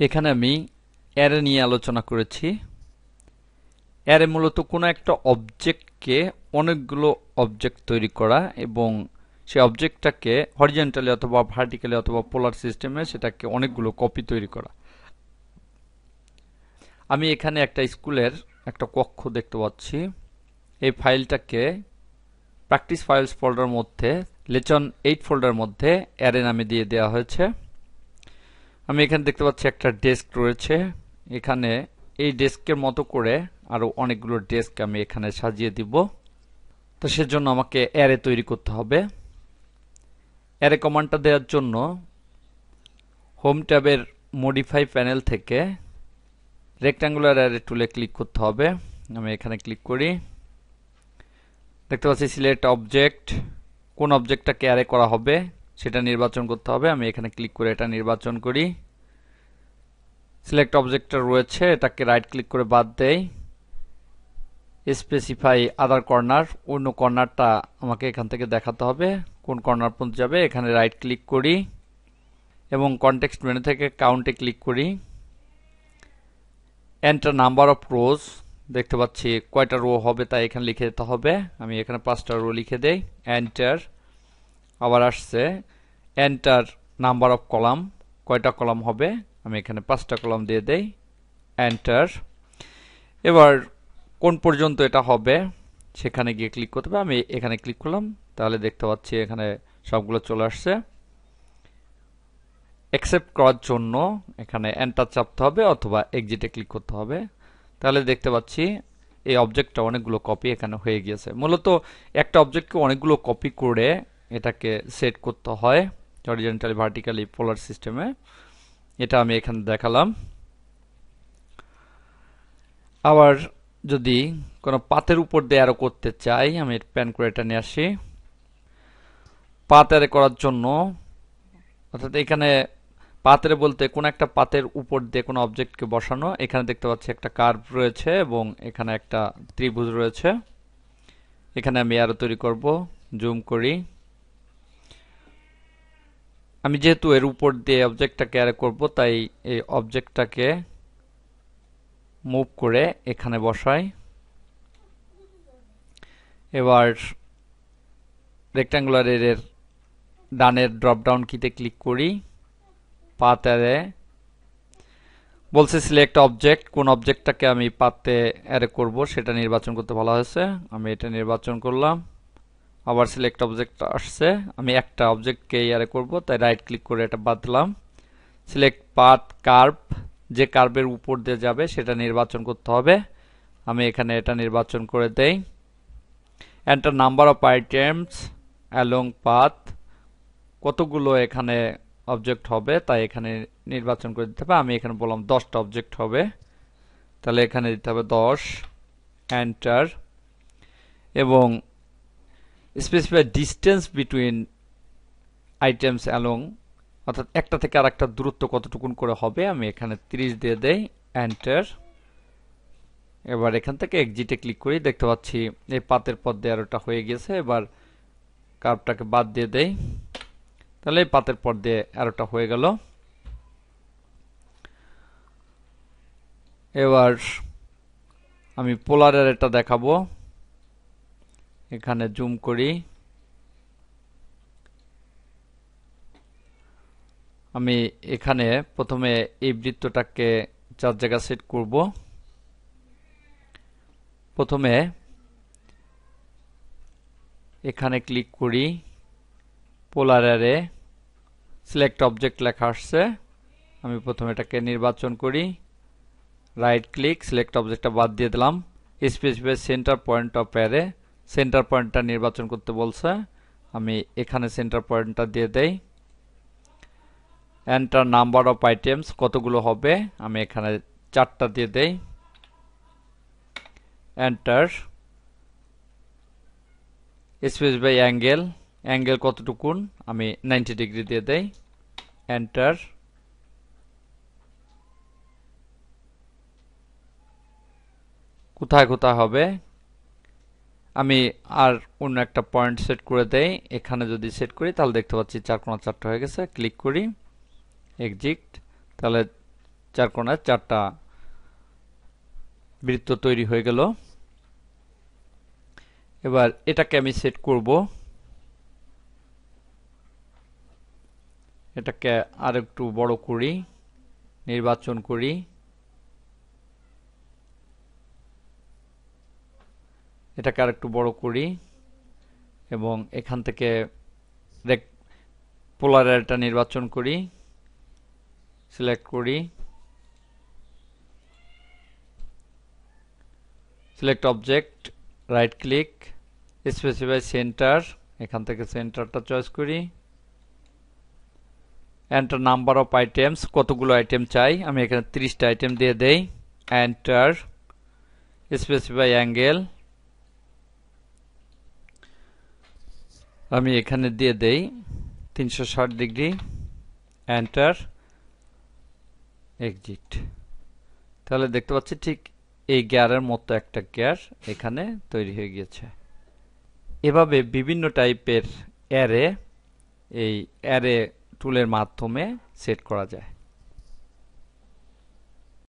এখানে আমি অ্যারে নিয়ে আলোচনা করেছি। অ্যারে মূলত কোনো একটা অবজেক্টকে অনেকগুলো অবজেক্ট তৈরি করা এবং সেই অবজেক্টটাকে হরিজন্টালি অথবা ভার্টিক্যালি অথবা পোলার সিস্টেমে সেটাকে অনেকগুলো কপি তৈরি করা। আমি এখানে একটা স্কুলের একটা কক্ষ দেখতে পাচ্ছি। এই ফাইলটাকে প্র্যাকটিস ফাইলস ফোল্ডার মধ্যে লেসন 8 ফোল্ডার মধ্যে অ্যারে নামে দিয়ে দেওয়া হয়েছে। আমি এখানে দেখতে পাচ্ছি একটা ডেস্ক রয়েছে। এখানে এই ডেস্কের মতো করে আরো অনেকগুলো ডেস্ক আমি এখানে সাজিয়ে দিব। তো সেজন্য আমাকে অ্যারে তৈরি করতে হবে। অ্যারে কমান্ডটা দেওয়ার জন্য হোম ট্যাবের মডিফাই প্যানেল থেকে রেক্ট্যাঙ্গুলার অ্যারে টুলে ক্লিক করতে হবে। আমি এখানে ক্লিক করি। দেখতে পাচ্ছি সিলেক্ট অবজেক্ট, কোন অবজেক্টটাকে অ্যারে করা হবে সেটা নির্বাচন করতে হবে। আমি এখানে ক্লিক করে এটা নির্বাচন করি। সিলেক্ট অবজেক্টটা রয়েছে, এটাকে রাইট ক্লিক করে বাদ দেই। স্পেসিফাই আদার কর্নার, অন্য কর্নারটা আমাকে এখান থেকে দেখাতে হবে কোন কর্নার পর্যন্ত যাবে। এখানে রাইট ক্লিক করি এবং কনটেক্সট মেনু থেকে কাউন্টে ক্লিক করি। এন্টার নাম্বার অফ রোজ, দেখতে পাচ্ছি কয়টা রো হবে তাই এখানে লিখে দিতে হবে। আমি এখানে 5টা রো লিখে দেই। এন্টার, আবার আসছে এন্টার নাম্বার অফ কলাম, কয়টা কলাম হবে, আমি এখানে 5টা কলাম দিয়ে দেই। এন্টার। এবার কোন পর্যন্ত এটা হবে সেখানে গিয়ে ক্লিক করতে হবে। আমি এখানে ক্লিক করলাম, তাহলে দেখতে পাচ্ছি এখানে সবগুলো চলে আসছে। অ্যাকসেপ্ট করার জন্য এখানে এন্টার চাপতে হবে অথবা এক্সিটে ক্লিক করতে হবে। তাহলে দেখতে পাচ্ছি এই অবজেক্টটা অনেকগুলো কপি এখানে হয়ে গিয়েছে। মূলত একটা অবজেক্টকে অনেকগুলো কপি করে এটাকে সেট করতে হয় হরিজন্টালি ভার্টিক্যালি পোলার সিস্টেমে। এটা আমি এখানে দেখালাম। আবার যদি কোনো পাতের উপর দিয়ে অ্যারো করতে চাই, আমি প্যান করে এটা নিয়ে আসি। পাত অ্যারে করার জন্য, অর্থাৎ এখানে পাতের বলতে কোন একটা পাতের উপর দিয়ে কোনো অবজেক্টকে বসানো। এখানে দেখতে পাচ্ছি একটা কার্ভ রয়েছে এবং এখানে একটা ত্রিভুজ রয়েছে। এখানে আমি অ্যারো তৈরি করব। জুম করি। আমি যেহেতু এর উপর দিয়ে অবজেক্টটাকে অ্যারে করব তাই এই অবজেক্টটাকে মুভ করে এখানে বসাই। এবার রেক্ট্যাঙ্গুলার এর ডানের ড্রপ ডাউন কিতে ক্লিক করি। পাথ অ্যারে বলছে সিলেক্ট অবজেক্ট, কোন অবজেক্টটাকে আমি পাতে অ্যারে করব সেটা নির্বাচন করতে বলা হয়েছে। আমি এটা নির্বাচন করলাম। আবার সিলেক্ট অবজেক্ট আসছে, আমি একটা অবজেক্টকে অ্যারে করব তাই রাইট ক্লিক করে এটা বাদ দিলাম। সিলেক্ট পাথ কার্ভ, যে কার্ভের উপর দিয়ে যাবে সেটা নির্বাচন করতে হবে। আমি এখানে এটা নির্বাচন করে দেই। Enter number of items along path, কতগুলো এখানে অবজেক্ট হবে তাই এখানে নির্বাচন করে দিতে হবে। আমি এখানে বললাম 10টা অবজেক্ট হবে, তাহলে এখানে দিতে হবে 10। এন্টার। এবং specify distance between items along, অর্থাৎ একটা থেকে আর একটা দূরত্ব কতটুকুন করে হবে, আমি এখানে 30 দিয়ে দেই। এন্টার। এবার এখান থেকে এক্সিটে ক্লিক করি। দেখতে পাচ্ছি এই পাতের পর দিয়ে আরোটা হয়ে গেছে। এবার কার্ভটাকে বাদ দিয়ে দেই, তাহলে এই পাতের পর দিয়ে আরোটা হয়ে গেল। এবার আমি পোলার অ্যারেটা দেখাবো। এখানে জুম করি। আমি এখানে প্রথমে এই বৃত্তটাকে 4 জায়গা সেট করব। প্রথমে এখানে ক্লিক করি, পোলার অ্যারে, সিলেক্ট অবজেক্ট লেখা আসছে। আমি প্রথমে এটাকে নির্বাচন করি, রাইট ক্লিক, সিলেক্ট অবজেক্টটা বাদ দিয়ে দিলাম। Specify centre point of array, centre পয়েন্টটা নির্বাচন করতে বলছে, আমি এখানে সেন্টার পয়েন্টটা দিয়ে দেই। এন্টার নাম্বার অফ আইটেমস, কতগুলো হবে, আমি এখানে 4টা দিয়ে দেই। এন্টার। স্পেসিফাই অ্যাঙ্গেল, অ্যাঙ্গেল কতটুকুন, আমি 90 ডিগ্রি দিয়ে দেই। এন্টার। কোথায় কোথায় হবে আমি আর অন্য একটা পয়েন্ট সেট করে দেই। এখানে যদি সেট করি তাহলে দেখতে পাচ্ছি 4 কোণা 4টা হয়ে গেছে। ক্লিক করি, এক্সিট, তাহলে চার কোণায় 4টা বৃত্ত তৈরি হয়ে গেল। এবার এটাকে আমি সেট করব, এটাকে আরেকটু বড় করি, নির্বাচন করি, এটাকে আরেকটু বড় করি এবং এখান থেকে পোলার অ্যারেটা নির্বাচন করি, সিলেক্ট করি, select object, right click, specify centre, এখান থেকে সেন্টারটা চয়েস করি, এন্টার নাম্বার অফ আইটেমস, কতগুলো আইটেম চাই, আমি এখানে 30টা আইটেম দিয়ে দেই, এন্টার, স্পেসিফাই অ্যাঙ্গেল, আমি এখানে দিয়ে দেই 360 ডিগ্রি, এন্টার, এক্সিট। তাহলে দেখতে পাচ্ছি ঠিক এই গিয়ারের মতো একটা গিয়ার এখানে তৈরি হয়ে গিয়েছে। এভাবে বিভিন্ন টাইপের অ্যারে এই অ্যারে টুলের মাধ্যমে সেট করা যায়।